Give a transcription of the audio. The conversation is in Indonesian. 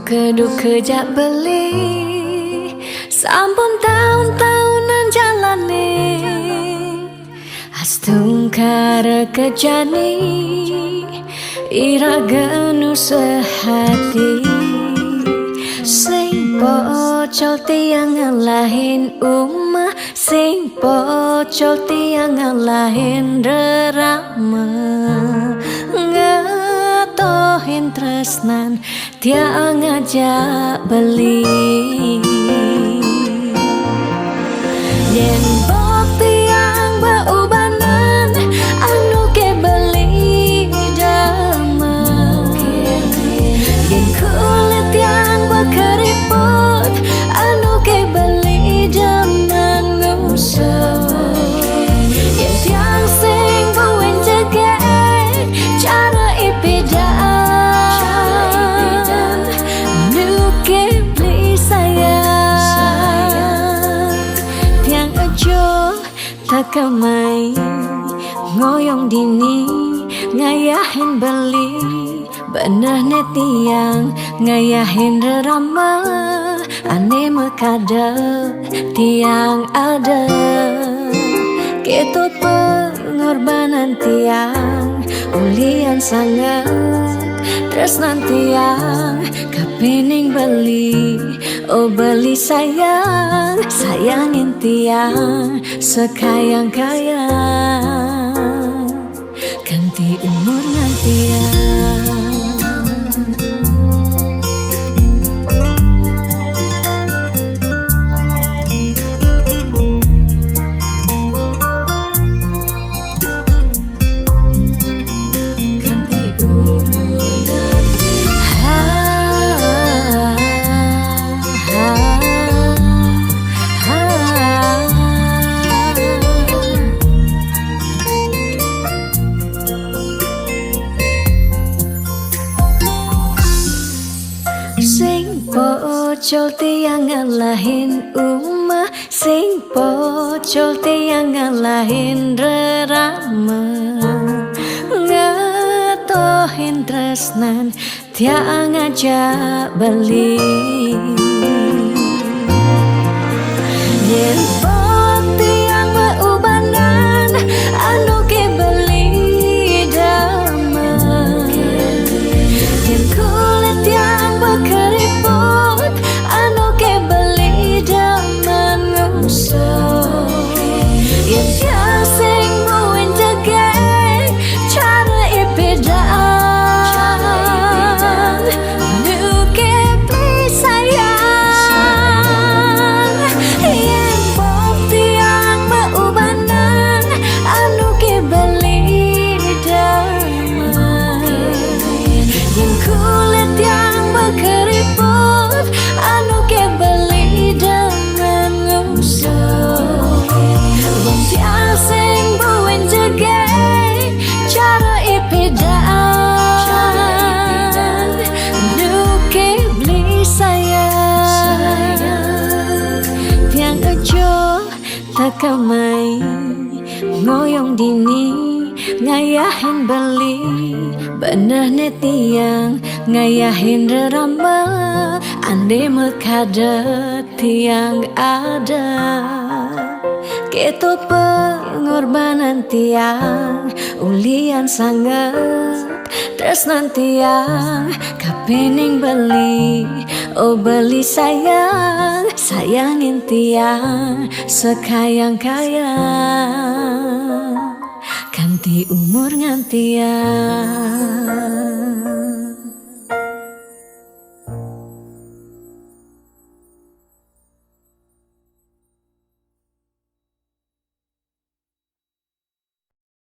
Keduk kejak beli sampun tahun-tahunan jalane astungkara kejani ira genu sehati sing pocol tiang ngalahin umah sing pocol tiang ngalahin rerama ngetohin tresnan tiang ngajak beli yen bok tiang baubanan anu ke beli damai yen kulit tiang berkeriput anu ke beli jaman ngusah yen tiang sing buen jegek cara ipidan nu ke beli sayang tiang ajo tak kemai ngoyong dini ngayahin beli bener tiang ngayahin rerama ane mekada tiang ada keto pengorbanan tiang ulian sangat tresnan tiang kapening beli oh beli sayang sayangin tiang sekayang-kayang ganti umur nantiang sing pocol tiang ngalahin umah sing pocol tiang ngalahin rerama ngetohin tresnan tiang ngajak beli yen bok tiang baubanan anu ke beli damai yen kulit tiang berkeriput anu ke beli jaman ngusah yen tiang sing buen jegek cara ipidan nu ke beli sayang yen bok tiang baubanan anu ke beli damai yen kulit tiang berkeriput anu ke beli dengan ngusah yen tiang sing buen jegek cara ipidan nu ke beli sayang tiang ajo tak kemai ngoyong dini ngayahin beli bener tiang ngayahin rerama ande mekada tiang ada keto pengorbanan tiang ulian sangat tresnan tiang kapening beli oh beli sayang sayangin tiang sekayang-kayang ganti umur ngantiang